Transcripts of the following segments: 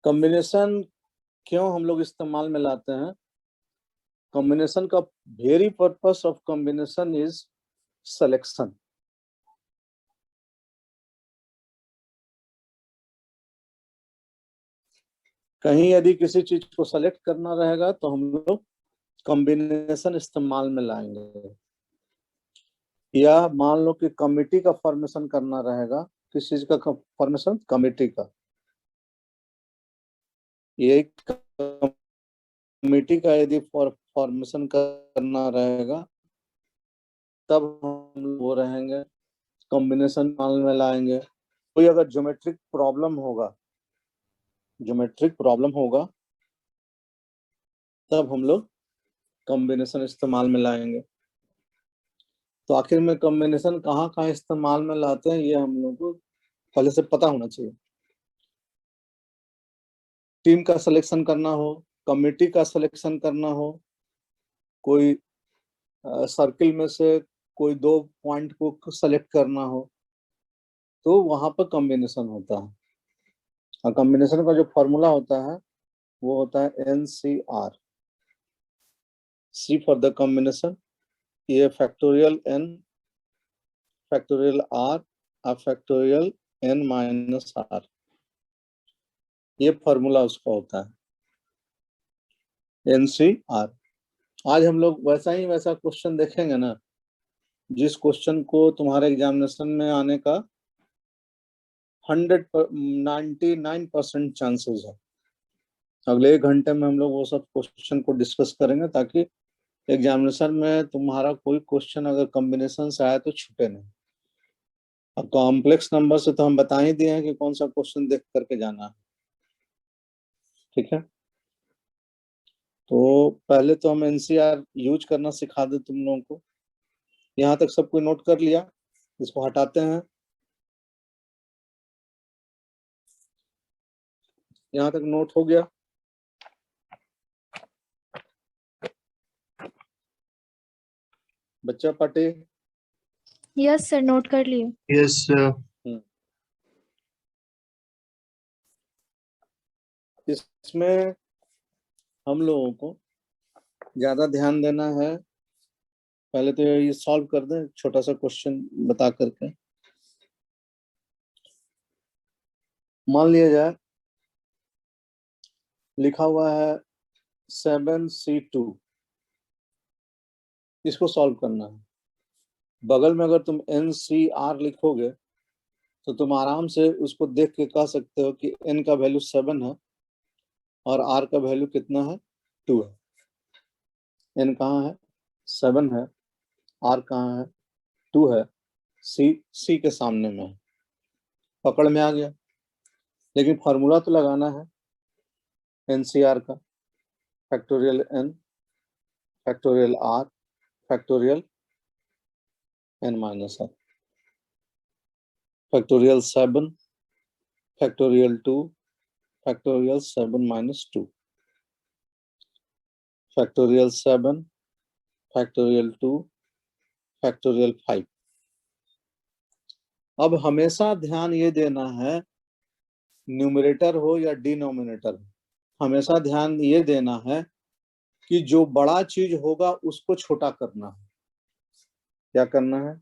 Combination क्यों हम लोग इस्तेमाल में लाते हैं? कॉम्बिनेशन का very purpose of combination is selection. कहीं यदि किसी चीज को सेलेक्ट करना रहेगा तो हम लोग कॉम्बिनेशन इस्तेमाल में लाएंगे। या मान लो कि कमिटी का फॉर्मेशन करना रहेगा, किस चीज का फॉर्मेशन? कमिटी का। ये कमिटी का यदि फॉर्मेशन करना रहेगा तब हम वो रहेंगे कॉम्बिनेशन मान में लाएंगे। कोई अगर ज्योमेट्रिक प्रॉब्लम होगा तब हम लोग कॉम्बिनेशन इस्तेमाल में लाएंगे। तो आखिर में कॉम्बिनेशन कहाँ कहाँ इस्तेमाल में लाते हैं ये हम लोग को पहले से पता होना चाहिए। टीम का सिलेक्शन करना हो, कमिटी का सिलेक्शन करना हो, कोई सर्किल में से कोई 2 पॉइंट को सेलेक्ट करना हो, तो वहां पर कॉम्बिनेशन होता है। और कॉम्बिनेशन का जो फॉर्मूला होता है वो होता है NCR, C for the combination, ये factorial N factorial R factorial N minus R, ये फॉर्मूला उसका होता है NCR। आज हम लोग वैसा क्वेश्चन देखेंगे ना, जिस क्वेश्चन को तुम्हारे एग्जामिनेशन में आने का 99% चांसेस है। अगले 1 घंटे में हम लोग वो सब क्वेश्चन को डिस्कस करेंगे ताकि एग्जामिनेशन में तुम्हारा कोई क्वेश्चन अगर कॉम्बिनेशन से आया तो छूटे नहीं। अब कॉम्प्लेक्स नंबर से तो हम बता ही दिए हैं कि कौन सा क्वेश्चन देख करके जाना है, ठीक है। तो पहले तो हम NCR यूज करना सिखा दे तुम लोगों को। यहाँ तक सब कोई नोट कर लिया? इसको हटाते हैं। यहाँ तक नोट हो गया? बच्चा पाटे? यस सर, नोट कर लिए। Yes sir. इसमें हम लोगों को ज्यादा ध्यान देना है। पहले तो ये सॉल्व कर दें, छोटा सा क्वेश्चन बता करके। मान लिया जाए लिखा हुआ है 7C2, इसको सॉल्व करना है। बगल में अगर तुम NCR लिखोगे तो तुम आराम से उसको देख के कह सकते हो कि N का वैल्यू 7 है और R का वैल्यू कितना है? 2 है। N कहाँ है? 7 है। R कहाँ है? 2 है। C के सामने में है। पकड़ में आ गया। लेकिन फार्मूला तो लगाना है NCR का, factorial N factorial R factorial N minus R factorial 7 factorial 2 factorial 7 minus 2 factorial 7 factorial 2 factorial 5। अब हमेशा ध्यान ये देना है, न्यूमरेटर हो या डिनोमिनेटर हो, हमेशा ध्यान ये देना है कि जो बड़ा चीज होगा उसको छोटा करना है। क्या करना है?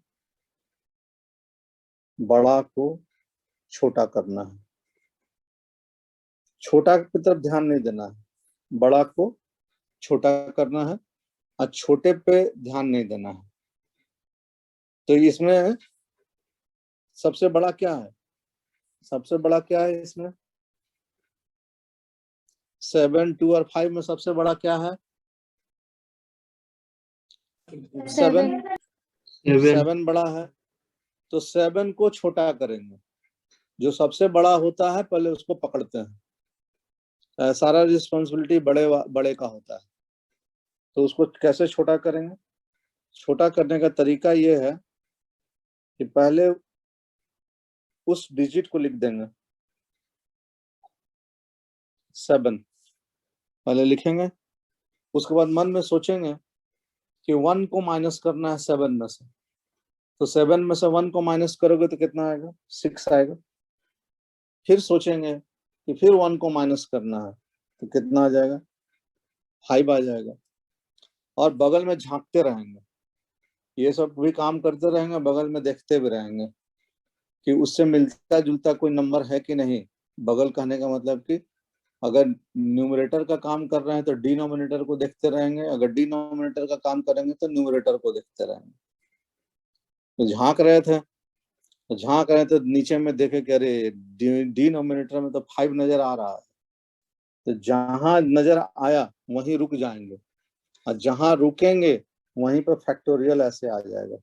बड़ा को छोटा करना है। छोटा की तरफ ध्यान नहीं देना है, बड़ा को छोटा करना है और छोटे पे ध्यान नहीं देना है। तो इसमें सबसे बड़ा क्या है? सबसे बड़ा क्या है इसमें? 7, 2 और 5 में सबसे बड़ा क्या है? 7 बड़ा है। तो 7 को छोटा करेंगे। जो सबसे बड़ा होता है पहले उसको पकड़ते हैं। सारा रिस्पॉन्सिबिलिटी बड़े का होता है। तो उसको कैसे छोटा करेंगे? छोटा करने का तरीका ये है कि पहले उस डिजिट को लिख देंगे 7, पहले लिखेंगे। उसके बाद मन में सोचेंगे कि 1 को माइनस करना है 7 में से। तो 7 में से 1 को माइनस करोगे तो कितना आएगा? 6 आएगा। फिर सोचेंगे कि फिर 1 को माइनस करना है, तो कितना आ जाएगा, 5 आ जाएगा। और बगल में झांकते रहेंगे, ये सब भी काम करते रहेंगे, बगल में देखते भी रहेंगे कि उससे मिलता जुलता कोई नंबर है कि नहीं। बगल कहने का मतलब कि अगर न्यूमरेटर का काम कर रहे हैं तो डिनोमिनेटर को देखते रहेंगे, अगर डिनोमिनेटर का काम करेंगे तो न्यूमरेटर को देखते रहेंगे। तो झांक रहे थे, तो नीचे में देखे कि अरे डिनोमिनेटर में तो 5 नजर आ रहा है, तो जहां नजर आया वहीं रुक जाएंगे, और जहां रुकेंगे वहीं पर फैक्टोरियल ऐसे आ जाएगा,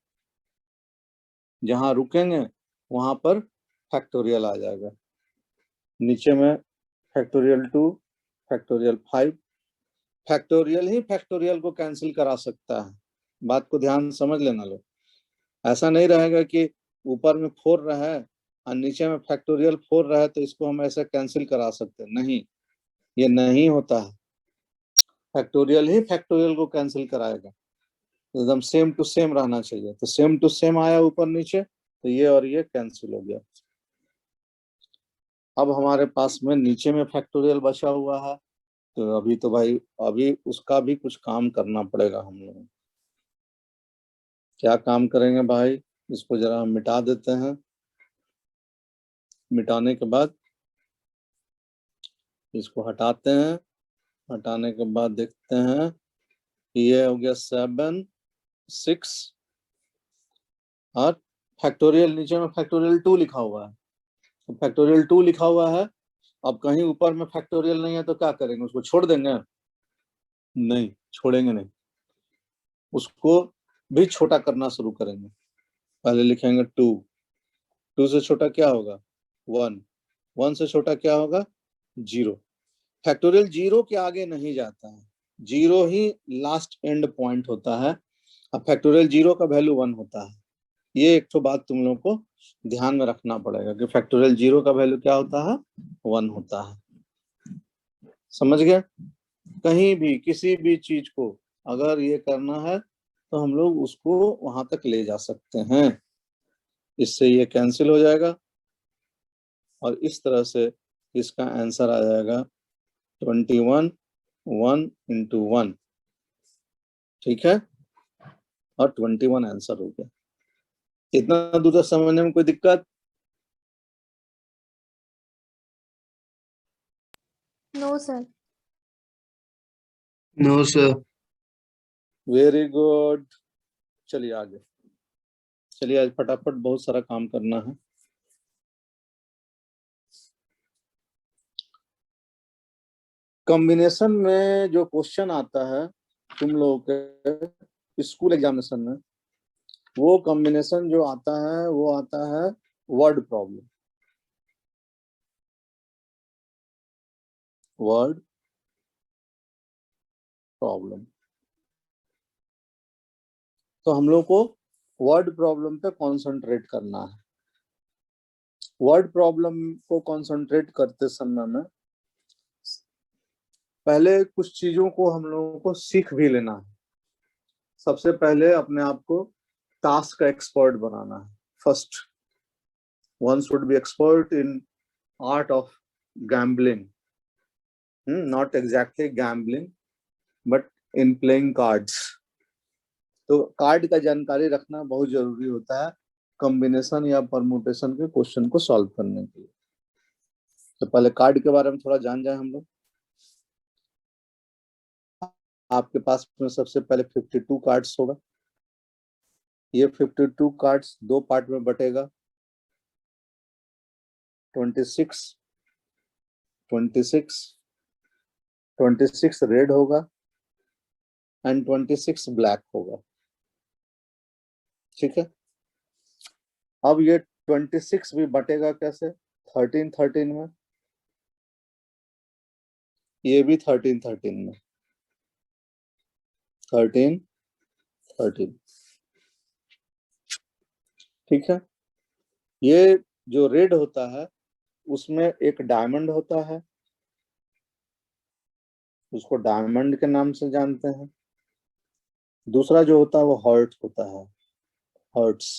जहां रुकेंगे वहां पर फैक्टोरियल आ जाएगा। नीचे में फैक्टोरियल 2, फैक्टोरियल 5, फैक्टोरियल ही फैक्टोरियल को कैंसिल करा सकता है। बात को ध्यान समझ लेना लोग, ऐसा नहीं रहेगा कि ऊपर में 4 रहा है और नीचे में फैक्टोरियल 4 रहा है तो इसको हम ऐसे कैंसिल करा सकते हैं, नहीं, ये नहीं होता है। फैक्टोरियल ही फैक्टोरियल को कैंसिल कराएगा, एकदम सेम टू सेम रहना चाहिए। तो सेम टू सेम आया ऊपर नीचे, तो ये और ये कैंसिल हो गया। अब हमारे पास में नीचे में फैक्टोरियल बचा हुआ है, तो अभी तो भाई अभी उसका भी कुछ काम करना पड़ेगा हम लोग। क्या काम करेंगे भाई, इसको जरा हम मिटा देते हैं। मिटाने के बाद इसको हटाते हैं, हटाने के बाद देखते हैं कि ये हो गया 7, 6 और फैक्टोरियल नीचे में फैक्टोरियल 2 लिखा हुआ है। तो फैक्टोरियल 2 लिखा हुआ है, अब कहीं ऊपर में फैक्टोरियल नहीं है तो क्या करेंगे, उसको छोड़ देंगे? नहीं, छोड़ेंगे नहीं, उसको भी छोटा करना शुरू करेंगे। पहले लिखेंगे 2, 2 से छोटा क्या होगा 1, 1 से छोटा क्या होगा 0। फैक्टोरियल 0 के आगे नहीं जाता है, 0 ही लास्ट एंड पॉइंट होता है। अब फैक्टोरियल 0 का वैल्यू 1 होता है। ये एक तो बात तुम लोगों को ध्यान में रखना पड़ेगा कि फैक्टोरियल 0 का वैल्यू क्या होता है, 1 होता है। समझ गए? कहीं भी किसी भी चीज को अगर ये करना है तो हम लोग उसको वहां तक ले जा सकते हैं, इससे ये कैंसिल हो जाएगा और इस तरह से इसका आंसर आ जाएगा 21, 1 into 1। ठीक है, और 21 आंसर हो गया। इतना दूर तक समझने में कोई दिक्कत? No sir. No sir. Very good. चलिए आगे, चलिए आज फटाफट बहुत सारा काम करना है। कॉम्बिनेशन में जो क्वेश्चन आता है तुम लोगों के स्कूल एग्जामिनेशन में, वो कॉम्बिनेशन जो आता है वो आता है वर्ड प्रॉब्लम। वर्ड प्रॉब्लम, तो हम लोग को वर्ड प्रॉब्लम पे कंसंट्रेट करना है। वर्ड प्रॉब्लम को कंसंट्रेट करते समय में पहले कुछ चीजों को हम लोगों को सीख भी लेना है। सबसे पहले अपने आप को टास्क का एक्सपर्ट बनाना है। First, one should be expert in art of gambling, not exactly gambling but in playing cards। तो कार्ड का जानकारी रखना बहुत जरूरी होता है कॉम्बिनेशन या परमुटेशन के क्वेश्चन को सॉल्व करने के लिए। तो पहले कार्ड के बारे में थोड़ा जान जाए हम लोग। आपके पास में सबसे पहले 52 कार्ड्स होगा। ये 52 कार्ड्स दो पार्ट में बटेगा, 26 26 26 रेड होगा एंड 26 ब्लैक होगा। ठीक है, अब ये 26 भी बटेगा कैसे, 13 13 में, ये भी 13 13 में, 13 13। ठीक है, ये जो रेड होता है उसमें एक डायमंड होता है, उसको डायमंड के नाम से जानते हैं। दूसरा जो होता है वो हर्ट होता है, हर्ट्स।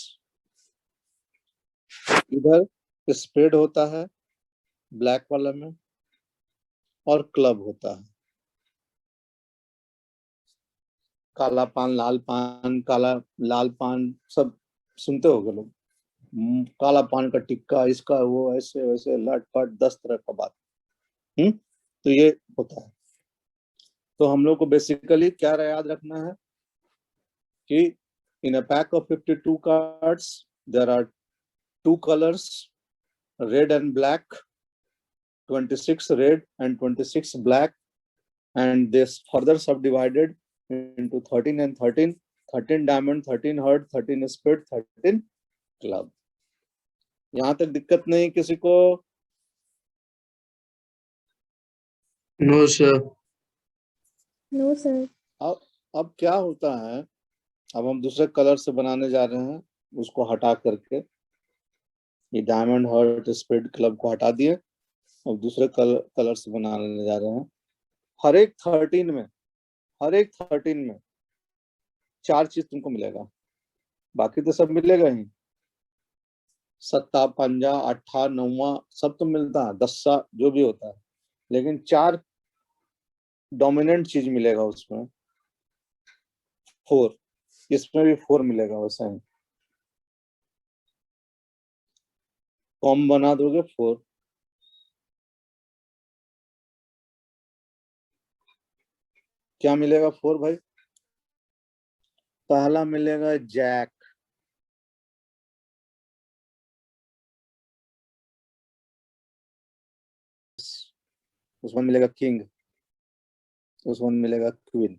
इधर स्प्रेड होता है ब्लैक वाला में, और क्लब होता है। काला पान, लाल पान, काला लाल पान सब सुनते होगे लोग। काला पान का टिक्का, इसका वो, ऐसे वैसे लट पट 10 तरह का बात। तो ये होता है। तो हम लोग को बेसिकली क्या याद रखना है कि in a pack of 52 cards there are 2 colours, red and black, 26 red and 26 black, and this further subdivided into 13 and 13, 13 diamond, 13 heart, 13 spade, 13 club। यहाँ तक दिक्कत नहीं किसी को? No sir. No sir. अब क्या होता है, अब हम दूसरे कलर से बनाने जा रहे हैं, उसको हटा करके ये डायमंड, हार्ट, स्पेड, क्लब को हटा दिए, अब दूसरे कलर से बनाने जा रहे हैं। हर एक 13 में 4 चीज तुमको मिलेगा, बाकी तो सब मिलेगा ही। सत्ता, पंजा, अट्ठा, नौवा सब तो मिलता है, दस्सा जो भी होता है, लेकिन 4 डोमिनेंट चीज मिलेगा उसमें। 4, इसमें भी 4 मिलेगा वैसा ही। कॉम बना दोगे 4। क्या मिलेगा 4 भाई? पहला मिलेगा जैक, उसमें मिलेगा किंग, उसमें मिलेगा क्वीन।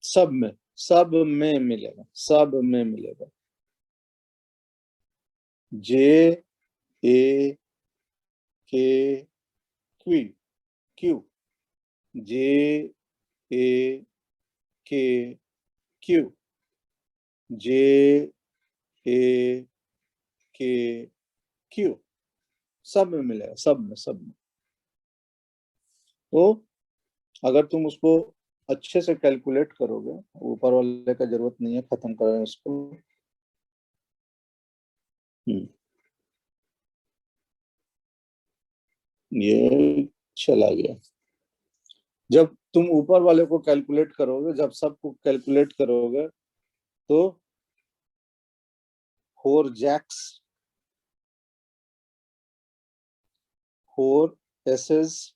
सब में मिलेगा, सब में मिलेगा। जे ए के क्यू, जे ए के क्यू, जे ए के क्यू, सब में मिलेगा, सब में। तो अगर तुम उसको अच्छे से कैलकुलेट करोगे, ऊपर वाले का जरूरत नहीं है, खत्म करें उसको। ये चला गया। जब तुम ऊपर वाले को कैलकुलेट करोगे, जब सबको कैलकुलेट करोगे, तो 4 jacks, 4 aces,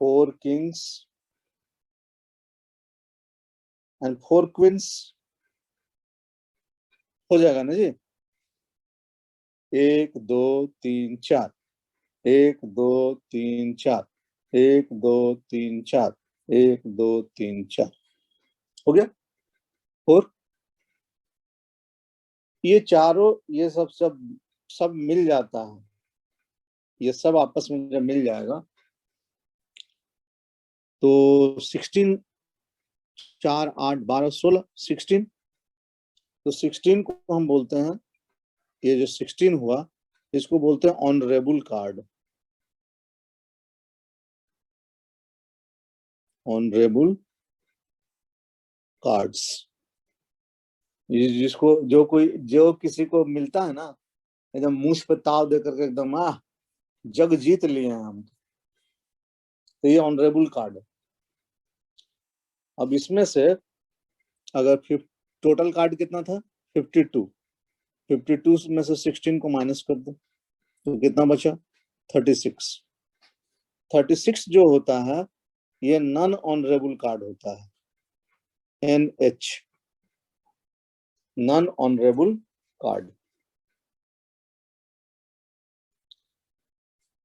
4 kings and 4 queens हो जाएगा ना जी। 1 2 3 4, 1 2 3 4, 1 2 3 4, 1 2 3 4 हो गया 4। ये चारों, ये सब मिल जाता है, ये सब आपस में जब मिल जाएगा तो 16, 4 8 12 16, 16। तो 16 को हम बोलते हैं, ये जो 16 हुआ इसको बोलते हैं ऑनरेबल कार्ड। ऑनरेबल कार्ड्स, जिसको जो किसी को मिलता है ना, एकदम मुंह पे ताव दे करके एकदम जग जीत लिए हैं हम, तो ये ऑनरेबल कार्ड है। अब इसमें से अगर टोटल कार्ड कितना था 52, 52 में से 16 को माइनस कर दो तो कितना बचा 36। 36 जो होता है ये नॉन ऑनरेबल कार्ड होता है, NH, नॉन ऑनरेबल कार्ड।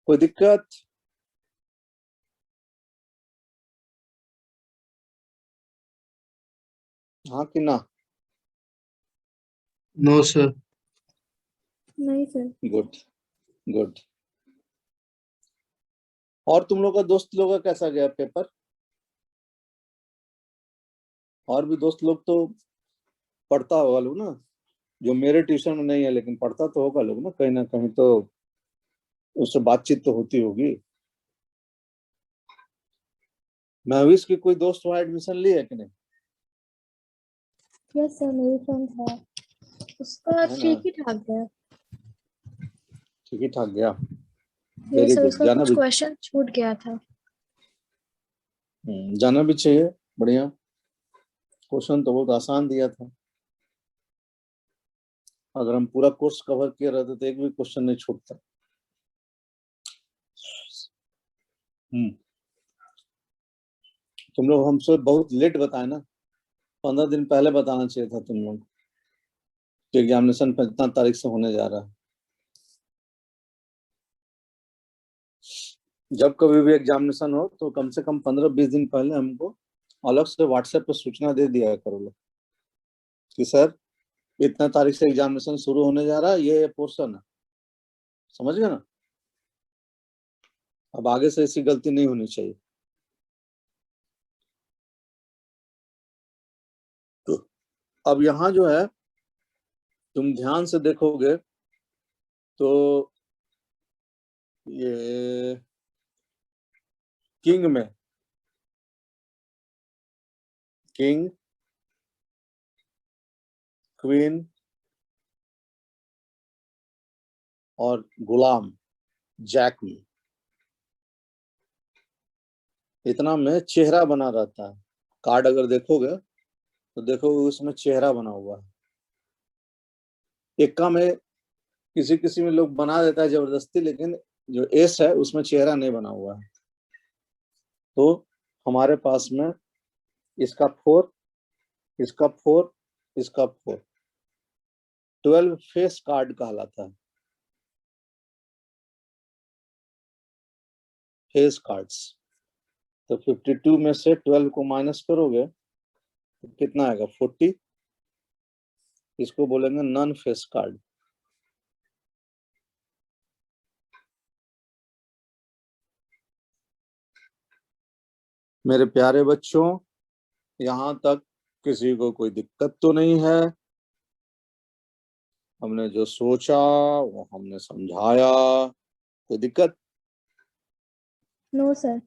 कोई दिक्कत? हाँ कि ना? No sir. नहीं सर। Good good. और तुम लोग का दोस्त लोग का कैसा गया पेपर? और भी दोस्त लोग तो पढ़ता होगा लोग ना, जो मेरे ट्यूशन में नहीं है लेकिन पढ़ता तो होगा लोग ना कहीं तो उससे बातचीत तो होती होगी। महविश की कोई दोस्त वहाँ एडमिशन ली है कि नहीं? यस सर, मेरी फ्रेंड है, उसका है ना? ठीक ही ठाक गया। ठीक ही ठाक गया। Yes very sir, good. उसका जाना कुछ भी क्वेश्चन छूट गया था। जाना भी चाहिए। बढ़िया। क्वेश्चन तो बहुत आसान दिया था। अगर हम पूरा कोर्स कवर किए रहते तो एक भी क्वेश्चन नहीं छूटता। तुम लोग हमसे बहुत लेट बताए ना। 15 दिन पहले बताना चाहिए था तुम लोग कि एग्जामिनेशन 15 तारीख से होने जा रहा है। जब कभी भी एग्जामिनेशन हो तो कम से कम 15-20 दिन पहले हमको अलग से व्हाट्सएप पर सूचना दे दिया करो लोग कि सर इतना तारीख से एग्जामिनेशन शुरू होने जा रहा है, ये पोर्शन है। समझ गए ना? अब आगे से ऐसी गलती नहीं होनी चाहिए। तो अब यहाँ जो है तुम ध्यान से देखोगे तो ये किंग में किंग, क्वीन और गुलाम, जैक में इतना में चेहरा बना रहता है। कार्ड अगर देखोगे तो देखोगे उसमें चेहरा बना हुआ है। इक्का में किसी किसी में लोग बना देता है जबरदस्ती, लेकिन जो एस है उसमें चेहरा नहीं बना हुआ है। तो हमारे पास में इसका 4, इसका 4, इसका 4, 12 फेस कार्ड कहलाता है। Face cards. तो 52 में से 12 को माइनस करोगे तो कितना आएगा? 40। इसको बोलेंगे नॉन फेस कार्ड। मेरे प्यारे बच्चों, यहाँ तक किसी को कोई दिक्कत तो नहीं है? हमने जो सोचा वो हमने समझाया। कोई दिक्कत? No sir.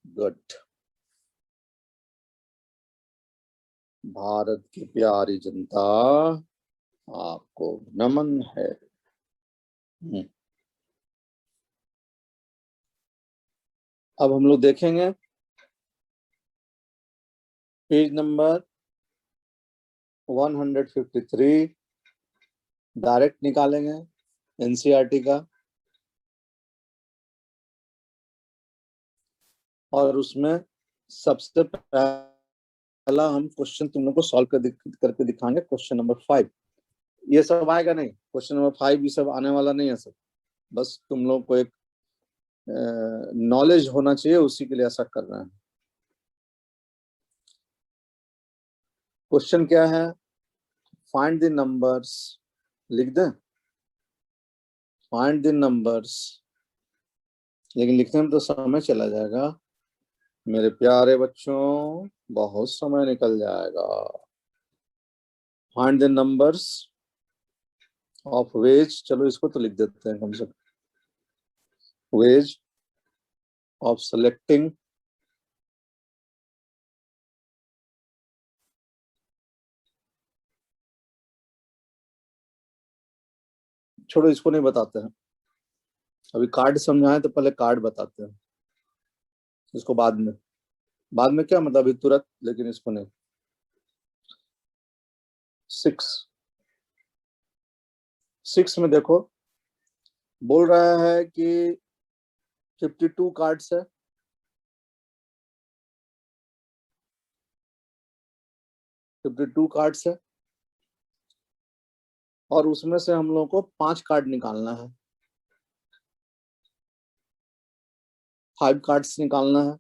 गुड। भारत की प्यारी जनता, आपको नमन है। अब हम लोग देखेंगे पेज नंबर 153। डायरेक्ट निकालेंगे एनसीईआरटी का, और उसमें सबसे पहला हम क्वेश्चन तुम लोग को सॉल्व करके दिखाएंगे। Question number 5। ये सब आएगा नहीं, क्वेश्चन नंबर 5 ये सब आने वाला नहीं है सब। बस तुम लोग को एक नॉलेज होना चाहिए, उसी के लिए ऐसा कर रहे हैं। क्वेश्चन क्या है? Find the numbers. लिख दें? फाइंड द नंबर्स, लेकिन लिखने में तो समय चला जाएगा मेरे प्यारे बच्चों, बहुत समय निकल जाएगा। Find the numbers of ways. चलो इसको तो लिख देते हैं कम से कम। वेज ऑफ सेलेक्टिंग छोड़ो, इसको नहीं बताते हैं अभी। कार्ड समझाएं तो पहले कार्ड बताते हैं, इसको बाद में। बाद में क्या मतलब अभी तुरंत, लेकिन इसको नहीं। 6 में देखो बोल रहा है कि 52 कार्ड्स है। 52 कार्ड्स है और उसमें से हम लोग को 5 कार्ड निकालना है। 5 कार्ड्स निकालना है,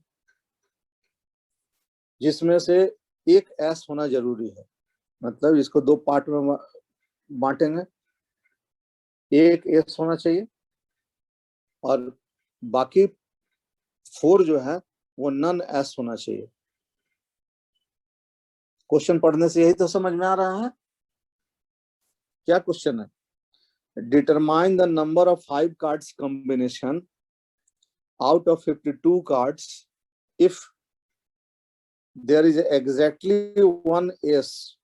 जिसमें से एक एस होना जरूरी है। मतलब इसको 2 पार्ट में बांटेंगे। एक एस होना चाहिए और बाकी 4 जो है वो नन एस होना चाहिए। क्वेश्चन पढ़ने से यही तो समझ में आ रहा है। क्या क्वेश्चन है? Determine the number of 5 cards combination out of 52 cards, if there is exactly one S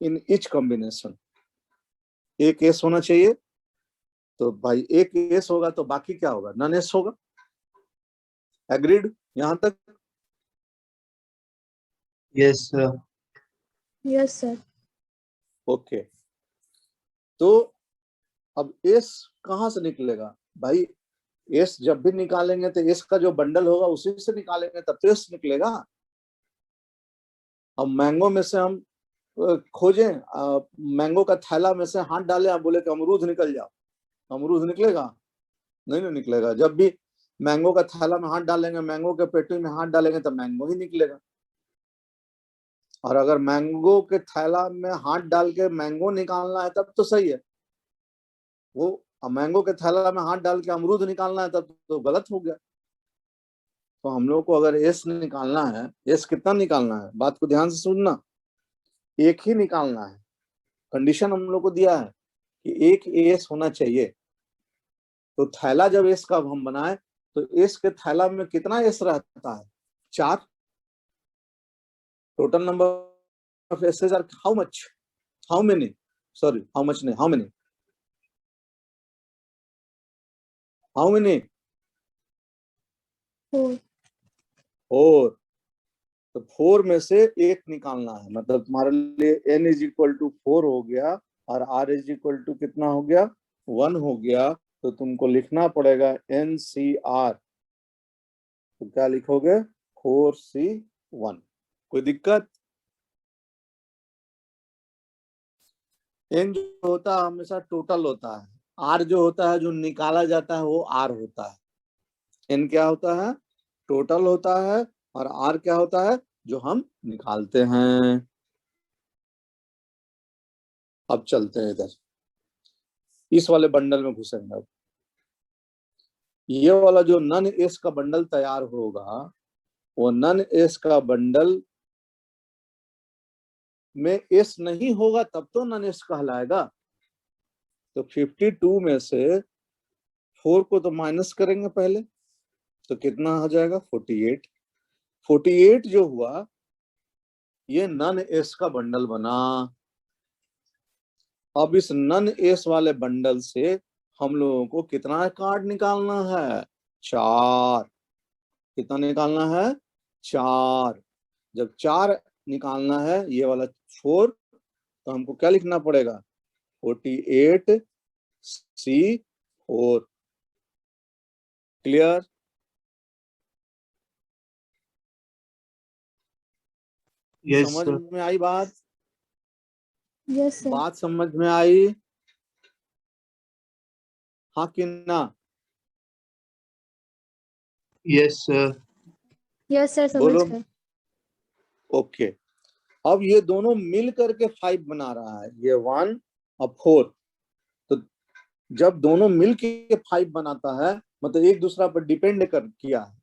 in each combination, एक S होना चाहिए, तो भाई एक S होगा तो बाकी क्या होगा, नन S होगा। एग्रीड यहां तक? Yes, sir. Yes, sir. Okay, तो अब S कहां से निकलेगा भाई? S जब भी निकालेंगे तो S का जो बंडल होगा उसी से निकालेंगे, तब तो S निकलेगा। अब मैंगो में से हम खोजें, मैंगो का थैला में से हाथ डालें, आप बोले कि अमरूद निकल जाओ, अमरूद निकलेगा? नहीं निकलेगा। जब भी मैंगो का थैला में हाथ डालेंगे, मैंगो के पेटी में हाथ डालेंगे, तो मैंगो ही निकलेगा। और अगर मैंगो के थैला में हाथ डाल के मैंगो निकालना है तब तो सही है, वो मैंगो के थैला में हाथ डाल के अमरूद निकालना है तब तो गलत हो गया। तो हम लोग को अगर एस निकालना है, एस कितना निकालना है, बात को ध्यान से सुनना, एक ही निकालना है। कंडीशन हम लोग को दिया है कि एक एस होना चाहिए। तो थैला जब एस का हम बनाए तो एस के थैला में कितना एस रहता है, 4। Total number of aces are how much, how many, sorry how much नहीं, हाउ मेनी, हाउ मेनी, 4. 4। तो 4 में से एक निकालना है, मतलब तुम्हारे लिए n इज इक्वल टू 4 हो गया और r इज इक्वल टू कितना हो गया, 1 हो गया। तो तुमको लिखना पड़ेगा NCR। तो क्या लिखोगे, 4C1। कोई दिक्कत? n जो होता है हमेशा टोटल होता है, r जो होता है जो निकाला जाता है वो r होता है। n क्या होता है, टोटल होता है, और r क्या होता है, जो हम निकालते हैं। अब चलते हैं इधर, इस वाले बंडल में घुसेंगे। अब ये वाला जो नन एस का बंडल तैयार होगा, वो नन एस का बंडल में एस नहीं होगा तब तो नन एस कहलाएगा। तो 52 में से 4 को तो माइनस करेंगे पहले, तो कितना हो जाएगा, 48। 48 जो हुआ ये नन एस का बंडल बना। अब इस नन एस वाले बंडल से हम लोगों को कितना कार्ड निकालना है, 4। कितना निकालना है, 4। जब 4 निकालना है, ये वाला 4, तो हमको क्या लिखना पड़ेगा, 48C4। क्लियर? Yes, समझ sir. में आई बात? Yes, sir. बात समझ में आई, हाँ कि ना? Yes, sir. Yes, sir. समझ बोलो। गए. ओके, अब ये दोनों मिल करके 5 बना रहा है, ये 1 और 4। तो जब दोनों मिल के 5 बनाता है, मतलब एक दूसरा पर डिपेंड कर किया है,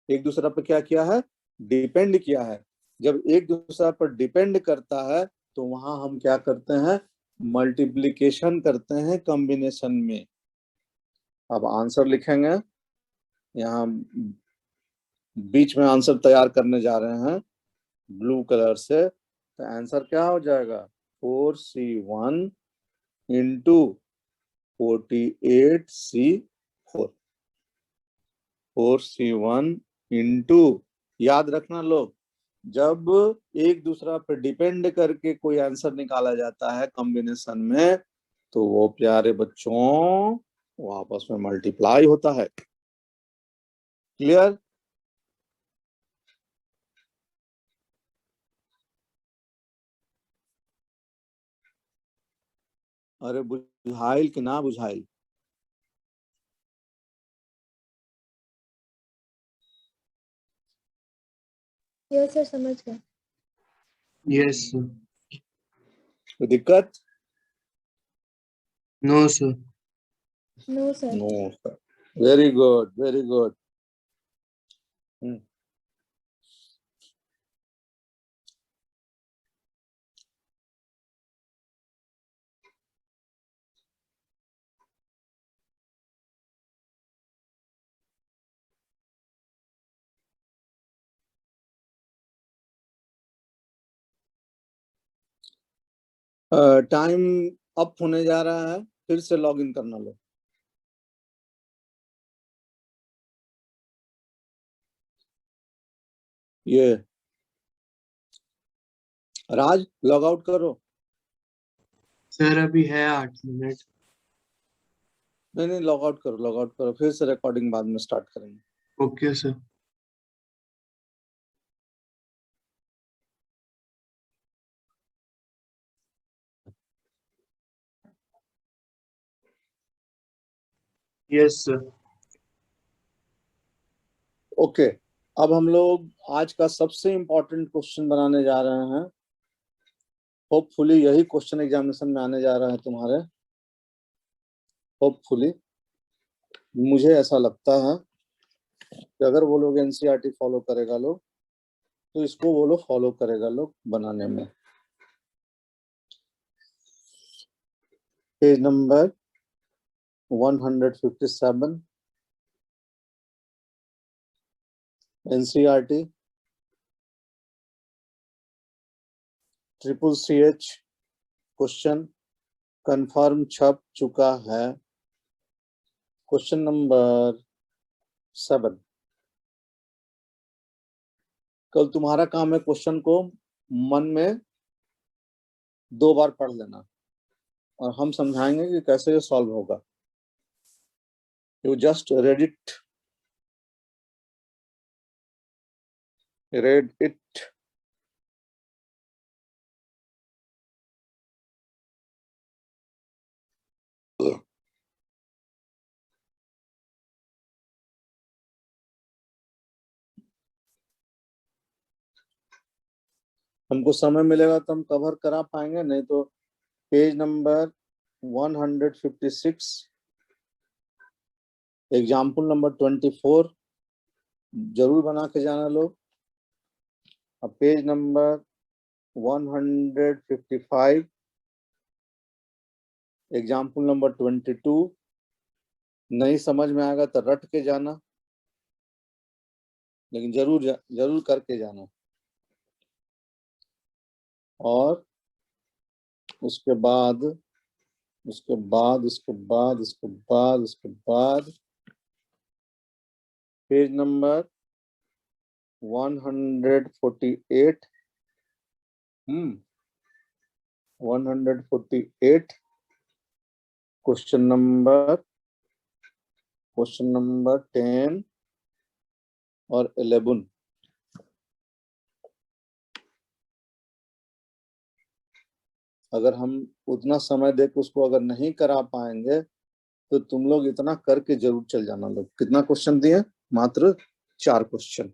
एक दूसरा पर क्या किया है, डिपेंड किया है। जब एक दूसरा पर डिपेंड करता है तो वहां हम क्या करते हैं, मल्टीप्लीकेशन करते हैं कॉम्बिनेशन में। अब आंसर लिखेंगे, यहाँ बीच में आंसर तैयार करने जा रहे हैं ब्लू कलर से। तो आंसर क्या हो जाएगा, 4C1 into 48C4। 4C1 into, याद रखना लोग, जब एक दूसरा पर डिपेंड करके कोई आंसर निकाला जाता है कॉम्बिनेशन में, तो वो प्यारे बच्चों वो आपस में मल्टीप्लाई होता है। क्लियर? अरे बुझाइल कि ना बुझाइल? Yes, sir. समझ गए. Yes, sir. कोई दिक्कत? No, sir. No, sir. No sir. Very good, very good. Time up होने जा रहा है, फिर से लॉग इन करना लो। ये राज लॉग आउट करो। सर अभी है 8 मिनट। नहीं लॉग आउट करो, फिर से रिकॉर्डिंग बाद में स्टार्ट करेंगे। Okay sir. Yes sir. Okay, अब हम लोग आज का सबसे इम्पोर्टेंट क्वेश्चन बनाने जा रहे हैं। होपफुली यही क्वेश्चन एग्जामिनेशन में आने जा रहा है तुम्हारे। होपफुली मुझे ऐसा लगता है कि अगर वो लोग एनसीईआरटी फॉलो करेगा लोग, तो इसको वो लोग फॉलो करेगा लोग बनाने में। Page number 157 NCERT CCH question confirm छप चुका है। Question number 7। कल तुम्हारा काम है क्वेश्चन को मन में 2 बार पढ़ लेना, और हम समझाएंगे कि कैसे ये सॉल्व होगा। You just read it। हमको समय मिलेगा तो हम कवर करा पाएंगे, नहीं तो पेज नंबर 156 एग्जाम्पल नंबर 24 जरूर बना के जाना लोग। अब पेज नंबर 155 एग्जाम्पल नंबर 22 नहीं समझ में आएगा तो रट के जाना, लेकिन जरूर करके जाना। और उसके बाद पेज नंबर 148 148 क्वेश्चन नंबर 10 और 11। अगर हम उतना समय देकर उसको अगर नहीं करा पाएंगे तो तुम लोग इतना करके जरूर चल जाना लोग। कितना क्वेश्चन दिए? मात्र 4 क्वेश्चन,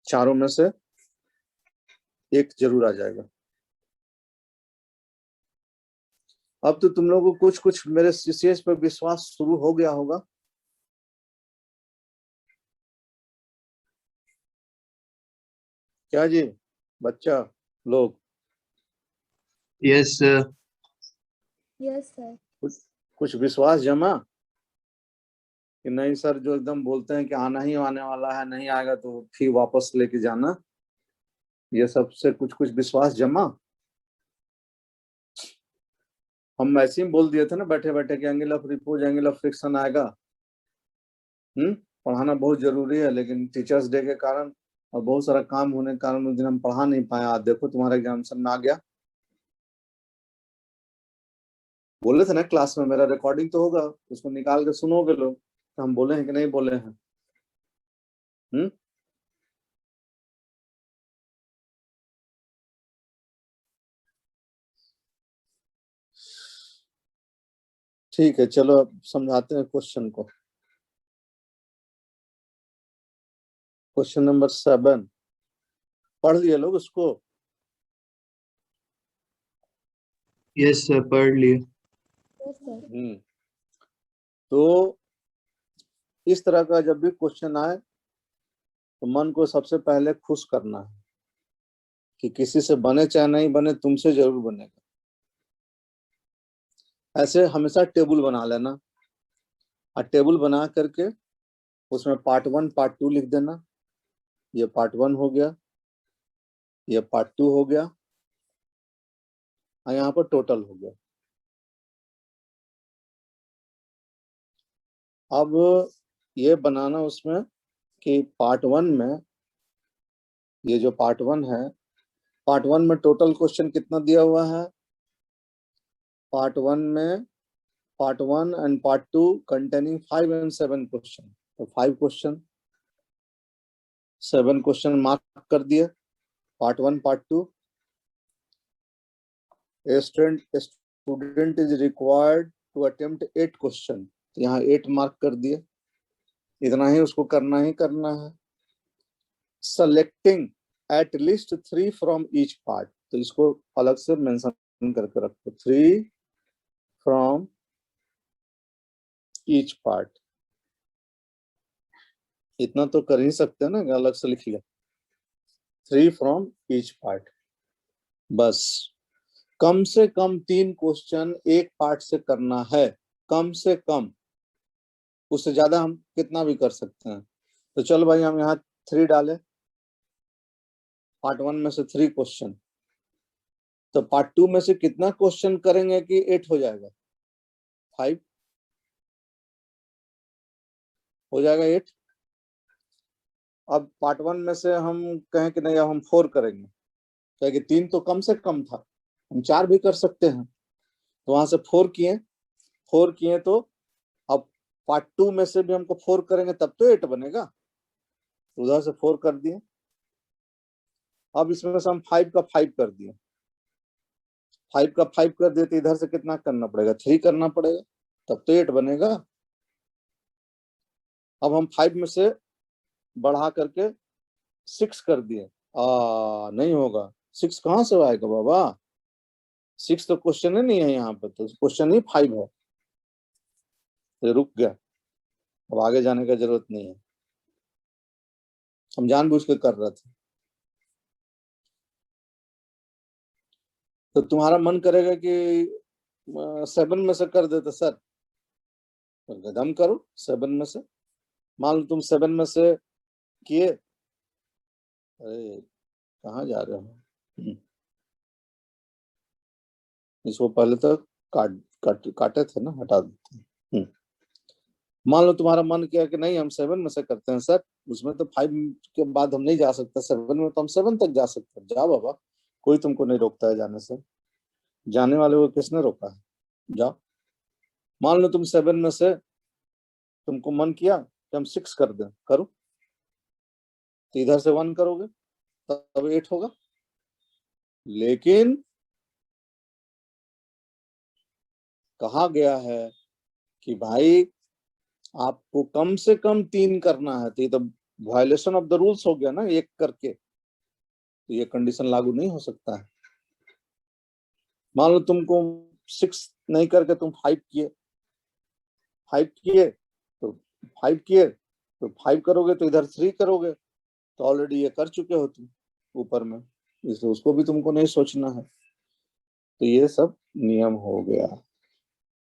चारों में से एक जरूर आ जाएगा। अब तो तुम लोगों को कुछ मेरे सीसीएस पर विश्वास शुरू हो गया होगा। क्या जी बच्चा लोग? Yes sir. Yes sir. कुछ विश्वास जमा कि नहीं सर, जो एकदम बोलते हैं कि आना ही आने वाला है, नहीं आएगा तो फिर वापस लेके जाना, ये सबसे कुछ विश्वास जमा। हम ऐसे ही बोल दिए थे ना बैठे बैठे कि angle of repose angle of friction आएगा। पढ़ाना बहुत जरूरी है, लेकिन टीचर्स डे के कारण और बहुत सारा काम होने के कारण उस दिन हम पढ़ा नहीं पाए। आज देखो तुम्हारा एग्जामिनेशन में आ गया। बोले थे ना क्लास में, मेरा रिकॉर्डिंग तो होगा, उसको निकाल के सुनोगे लोग तो हम बोले हैं कि नहीं बोले हैं। ठीक है, चलो अब समझाते हैं क्वेश्चन को। क्वेश्चन नंबर 7 पढ़ लिए लोग उसको? यस सर पढ़ लिए। Yes sir. तो इस तरह का जब भी क्वेश्चन आए तो मन को सबसे पहले खुश करना है कि किसी से बने चाहे नहीं बने, तुमसे जरूर बनेगा। ऐसे हमेशा टेबल बना लेना, और टेबल बना करके उसमें पार्ट 1 पार्ट 2 लिख देना। ये पार्ट 1 हो गया, ये पार्ट 2 हो गया, और यहाँ पर टोटल हो गया। अब ये बनाना उसमें कि पार्ट 1 में, ये जो पार्ट 1 है, पार्ट 1 में टोटल क्वेश्चन कितना दिया हुआ है? पार्ट 1 में, part 1 and part 2 containing 5 and 7 question. तो 5 क्वेश्चन, 7 क्वेश्चन मार्क कर दिए। Part 1, part 2। A student is required to attempt 8 question, तो यहाँ 8 मार्क कर दिए। इतना ही उसको करना ही करना है। Selecting at least 3 from each part, तो इसको अलग से मेंशन करके रखो, 3 from each part। इतना तो कर ही सकते हैं ना, अलग से लिख लिया 3 from each part। बस कम से कम 3 क्वेश्चन एक पार्ट से करना है, कम से कम। उससे ज्यादा हम कितना भी कर सकते हैं। तो चलो भाई हम यहाँ 3 डालें, पार्ट 1 में से 3 क्वेश्चन। तो पार्ट 2 में से कितना क्वेश्चन करेंगे कि 8 हो जाएगा? 5 हो जाएगा, 8। अब पार्ट 1 में से हम कहें कि नहीं, अब हम 4 करेंगे, क्योंकि 3 तो कम से कम था, हम 4 भी कर सकते हैं। तो वहां से 4 किए तो अब पार्ट 2 में से भी हमको 4 करेंगे तब तो 8 बनेगा। तो उधर से 4 कर दिए। अब इसमें से हम 5 का 5 कर दिए, 5 का 5 कर दिए तो इधर से कितना करना पड़ेगा? 3 करना पड़ेगा, तब तो 8 बनेगा। अब हम 5 में से बढ़ा करके 6 कर दिए, नहीं होगा। 6 कहाँ से आएगा बाबा? 6 तो क्वेश्चन ही नहीं है यहाँ पर, तो क्वेश्चन ही 5 है। तो रुक गया, अब आगे जाने का जरूरत नहीं है, हम जानबूझ के कर रहे थे। तो तुम्हारा मन करेगा कि 7 में से कर देते सर, तो गदम करो 7 में से। मान लो तुम 7 में से किए, अरे कहाँ जा रहे हो? इसको पहले तो काटे थे ना, हटा देते हैं। मान लो तुम्हारा मन किया कि नहीं हम 7 में से करते हैं सर, उसमें तो 5 के बाद हम नहीं जा सकते, 7 में तो हम 7 तक जा सकते हैं। जाओ बाबा, कोई तुमको नहीं रोकता है जाने से, जाने वाले को किसने रोका है? जाओ। मान लो तुम 7 में से तुमको मन किया कि हम 6 कर दें, करो। तो इधर से 1 करोगे तब 8 होगा। लेकिन कहा गया है कि भाई आपको कम से कम 3 करना है, तो ये तो वायलेशन ऑफ द रूल्स हो गया ना, 1 करके। तो ये कंडीशन लागू नहीं हो सकता है। मान लो तुमको 6 नहीं करके तुम 5 किए, 5 किए तो 5 किए तो 5 करोगे तो इधर 3 करोगे, तो ऑलरेडी ये कर चुके हो तुम ऊपर में, इसलिए उसको भी तुमको नहीं सोचना है। तो ये सब नियम हो गया।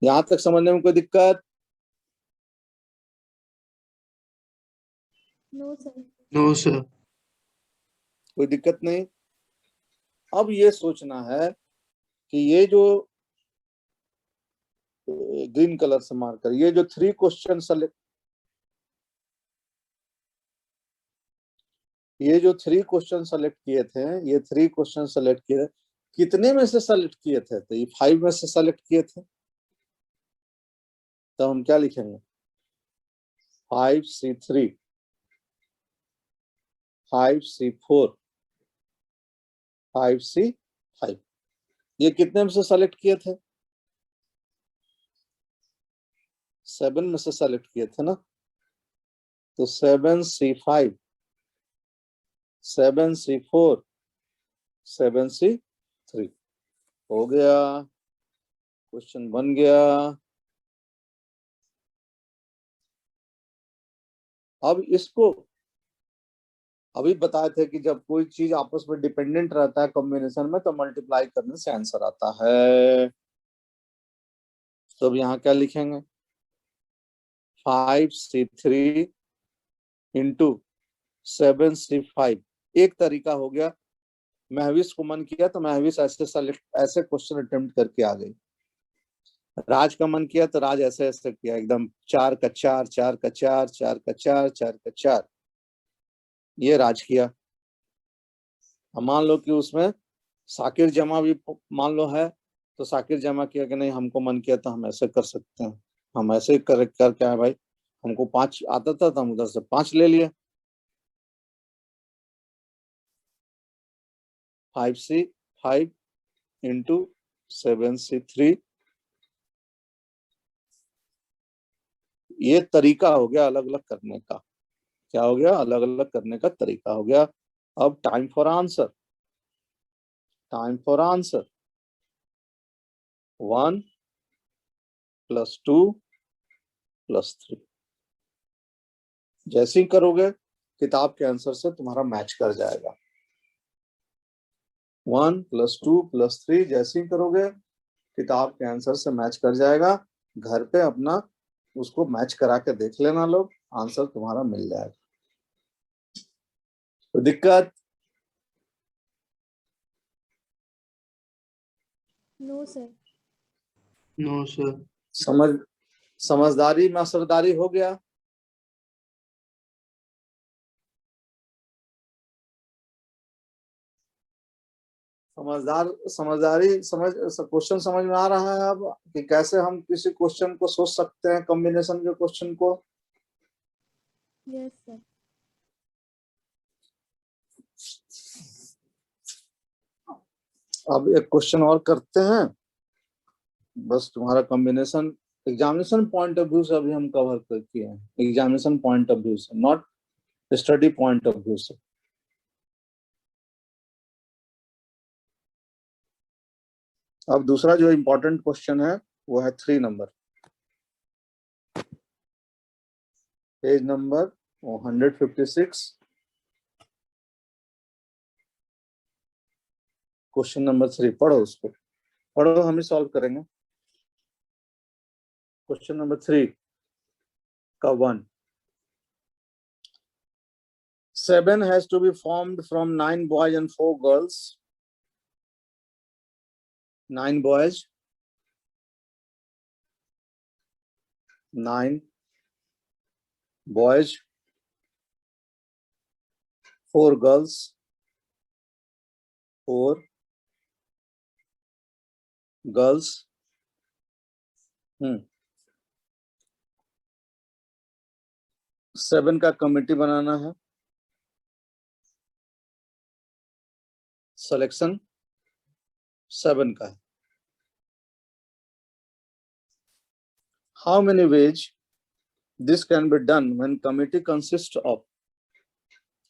यहां तक समझने में कोई दिक्कत? No sir. No sir. कोई दिक्कत नहीं। अब ये सोचना है कि ये जो ग्रीन कलर से मार्कर, ये जो 3 क्वेश्चन सेलेक्ट, ये जो 3 क्वेश्चन सेलेक्ट किए थे, ये 3 क्वेश्चन सेलेक्ट किए, कितने में से सेलेक्ट किए थे? तो ये 5 में से सेलेक्ट किए थे। तो हम क्या लिखेंगे? 5C3, 5C4, 5C5। ये कितने में से सेलेक्ट किए थे? 7 में से सेलेक्ट किए थे ना। तो 7C5, 7C4, 7C3 हो गया, क्वेश्चन बन गया। अब इसको अभी बताए थे कि जब कोई चीज आपस में डिपेंडेंट रहता है कॉम्बिनेशन में, तो मल्टीप्लाई करने से आंसर आता है। तो अब यहाँ क्या लिखेंगे? 5C3 into 7C5। एक तरीका हो गया महविश को मन किया तो महविश ऐसे क्वेश्चन अटेम्प्ट करके आ गई। राज का मन किया तो राज ऐसे ऐसे किया, एकदम 4 का 4, 4 का 4, 4 का 4, 4 का 4, ये राज किया। अब मान लो कि उसमें साकिर जमा भी मान लो है, तो साकिर जमा किया कि नहीं हमको मन किया तो हम ऐसे कर सकते हैं, हम ऐसे कर क्या है भाई, हमको 5 आता था तो हम उधर से 5 ले लिए। 5C 5 इंटू 7C 3, ये तरीका हो गया अलग अलग करने का। क्या हो गया? अलग अलग करने का तरीका हो गया। अब time for answer, time for answer 1 + 2 + 3। जैसे ही करोगे किताब के आंसर से तुम्हारा मैच कर जाएगा। 1 + 2 + 3 जैसे ही करोगे किताब के आंसर से मैच कर जाएगा। घर पे अपना उसको मैच करा के देख लेना लोग, आंसर तुम्हारा मिल जाएगा। तो दिक्कत? No sir. No sir. समझदारी में असरदारी हो गया। क्वेश्चन समझ में आ रहा है अब कि कैसे हम किसी क्वेश्चन को सोच सकते हैं, कॉम्बिनेशन के क्वेश्चन को। Yes sir. अब एक क्वेश्चन और करते हैं, बस तुम्हारा combination examination point of view से अभी हम कवर कर किए हैं, एग्जामिनेशन पॉइंट ऑफ व्यू से, not study point of view से। अब दूसरा जो इंपॉर्टेंट क्वेश्चन है वो है 3 number, page number 156, question number 3। पढ़ो उसको, पढ़ो, हम ही सॉल्व करेंगे। क्वेश्चन नंबर 3 का 1, 7 has to be formed from 9 boys and 4 girls. 9 boys, 9 boys, 4 girls, 4 girls. 7 का कमिटी बनाना है, सिलेक्शन 7 का है। How many ways this can be done when committee consists of,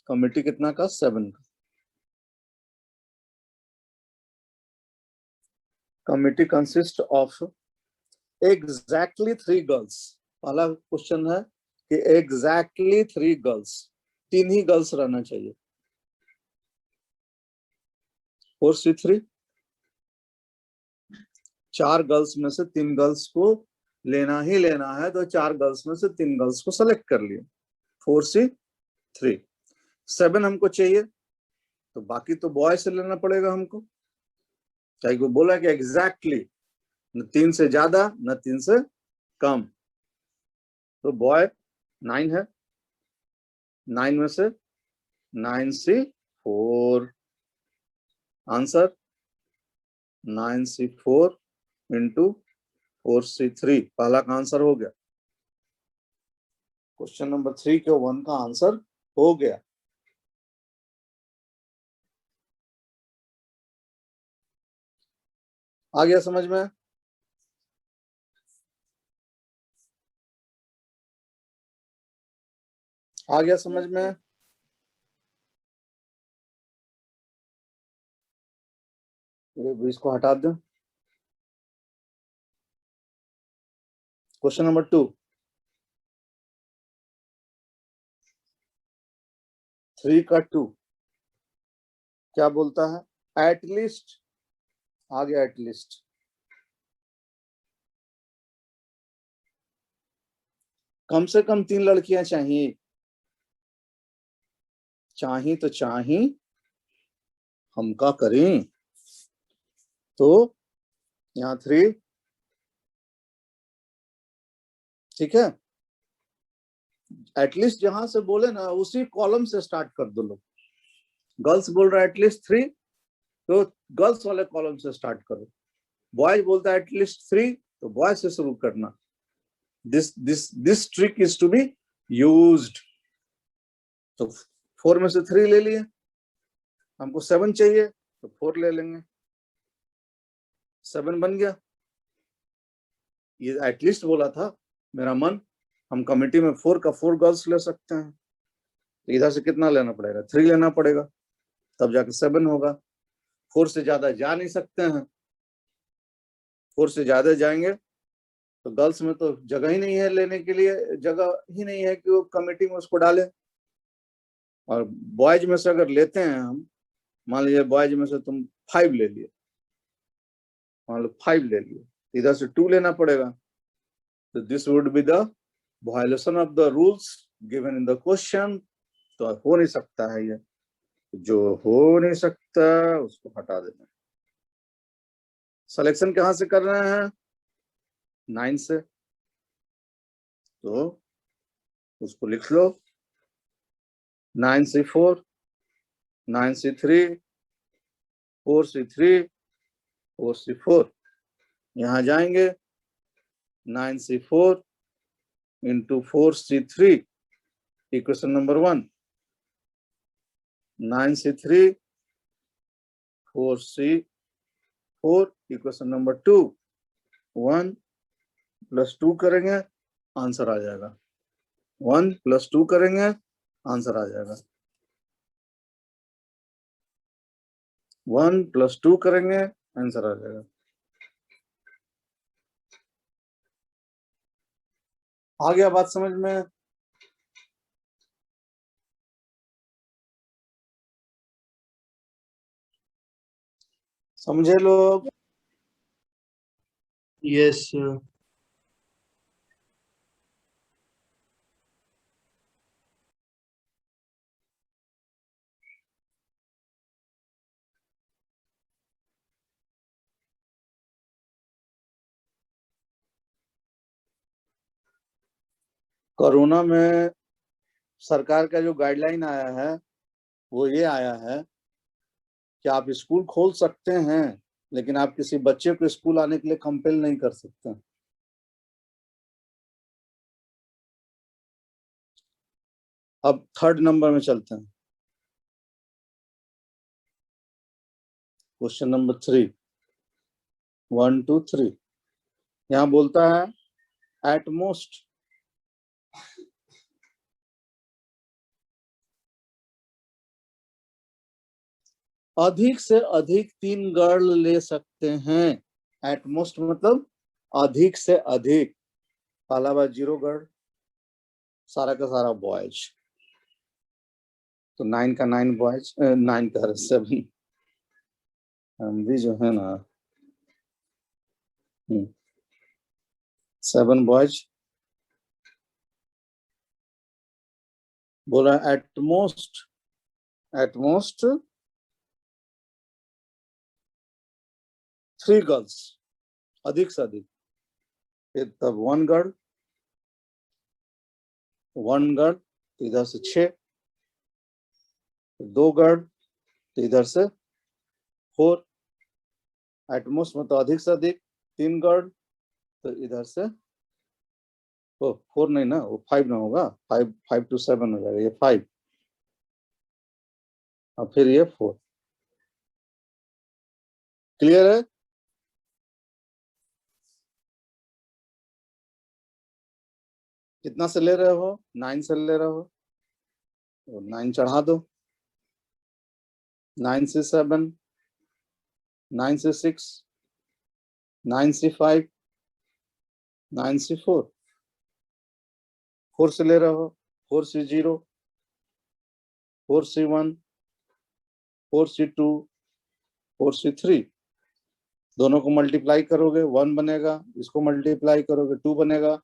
committee कितना का? 7 का। Committee consist of exactly 3 girls. पहला question है कि एग्जैक्टली 3 गर्ल्स, 3 ही गर्ल्स रहना चाहिए। 4C3, 4 गर्ल्स में से 3 गर्ल्स को लेना ही लेना है, तो 4 गर्ल्स में से 3 गर्ल्स को सेलेक्ट कर लिए। 4C3। 7 हमको चाहिए तो बाकी तो बॉय से लेना पड़ेगा हमको, चाहे को बोला कि एग्जैक्टली, न 3 से ज्यादा न 3 से कम। तो बॉय 9 है, 9 में से 9C4, answer 9C4 into 4C3, पहला का आंसर हो गया। क्वेश्चन नंबर 3 के 1 का आंसर हो गया। आ गया समझ में? आ गया समझ में? इसको हटा दो। क्वेश्चन नंबर 2, 3 का 2 क्या बोलता है? एटलीस्ट, आ गया एटलीस्ट। कम से कम 3 लड़कियां चाहिए, चाहिए तो चाहिए, हम क्या करें, तो यहाँ 3, ठीक है। एटलीस्ट जहां से बोले ना उसी कॉलम से स्टार्ट कर दो लोग। गर्ल्स बोल रहा है एटलीस्ट 3, तो गर्ल्स वाले कॉलम से स्टार्ट करो। बॉयज बोलता है एटलीस्ट 3, तो बॉयज से शुरू करना। This trick is to be used. तो 4 में से 3 ले लिए, हमको 7 चाहिए तो 4 ले लेंगे, 7 बन गया। ये एटलीस्ट बोला था मेरा मन, हम कमिटी में 4 का 4 गर्ल्स ले सकते हैं, तो इधर से कितना लेना पड़ेगा, 3 लेना पड़ेगा, तब जाके 7 होगा। 4 से ज्यादा जा नहीं सकते हैं, 4 से ज्यादा जाएंगे तो गर्ल्स में तो जगह ही नहीं है, लेने के लिए जगह ही नहीं है कि वो कमेटी में उसको डाले। और बॉयज में से अगर लेते हैं हम, मान लीजिए बॉयज में से तुम 5 ले लिए, मान लो 5 ले लिए, इधर से 2 लेना पड़ेगा। तो this would be the violation of the rules given in the question. तो हो नहीं सकता है, ये जो हो नहीं सकता उसको हटा देना। सिलेक्शन कहां से कर रहे हैं, 9 से, तो उसको लिख लो 9C4, 9C3, 4C3, 4C4। यहां जाएंगे 9C4 into 4C3 equation number 1, 9C3 4C4 equation number 2, 1 + 2 करेंगे आंसर आ जाएगा, 1 + 2 करेंगे आंसर आ जाएगा, 1 + 2 करेंगे आंसर आ जाएगा। आ गया बात समझ में? समझे लोग? Yes sir. कोरोना में सरकार का जो गाइडलाइन आया है वो ये आया है कि आप स्कूल खोल सकते हैं, लेकिन आप किसी बच्चे को स्कूल आने के लिए कंपेल नहीं कर सकते। अब 3rd नंबर में चलते हैं, क्वेश्चन नंबर 3, 1 2 3। यहां बोलता है एट मोस्ट अधिक से अधिक 3 गर्ल ले सकते हैं। एट मोस्ट मतलब अधिक से अधिक, अलावा 0 गर्ल, सारा का सारा बॉयज। तो 9 का 9 बॉयज, 9 का 7 हम भी जो है ना 7 बॉयज। बोला एट मोस्ट 3 गर्ल्स, अधिक से अधिक। तब 1 गर्ल तो इधर से 6, 2 गर्ल तो इधर से 4। एटमोस्ट मतलब अधिक से अधिक 3 गर्ल तो इधर से 4 नहीं ना, वो 5 ना होगा, 5 to 7 हो जाएगा, ये 5 और फिर ये 4। क्लियर है? कितना से ले रहे हो? 9 से ले रहे हो, तो 9 चढ़ा दो, 9C7, 9C6, 9C5, 9C4। 4 से ले रहे हो, 4C0, 4C1, 4C2, 4C3। दोनों को मल्टीप्लाई करोगे 1 बनेगा, इसको मल्टीप्लाई करोगे 2 बनेगा,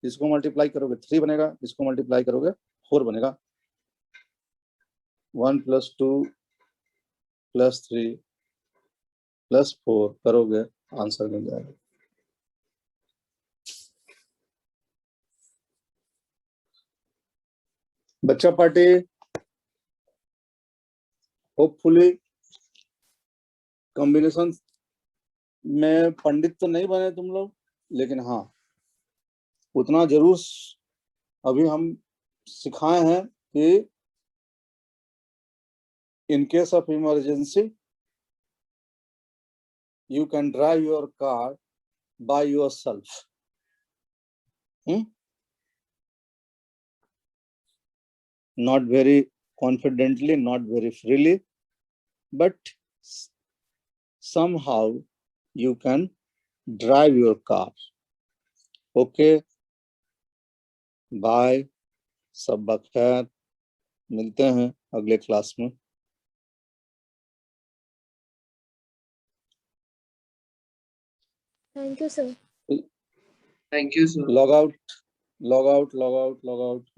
इसको मल्टीप्लाई करोगे 3 बनेगा, इसको मल्टीप्लाई करोगे 4 बनेगा। 1 + 2 +3 +4 करोगे, आंसर मिल जाएगा। बच्चा पार्टी, होपफुली कॉम्बिनेशन में पंडित तो नहीं बने तुम लोग, लेकिन हाँ उतना जरूर अभी हम सिखाए हैं कि in case of emergency you can drive your car by yourself. Not very confidently, not very freely, but somehow you can drive your car. Okay, bye, सब खैर, मिलते हैं अगले क्लास में। Thank you, sir. Thank you, sir. Log out, log out, log out, log out.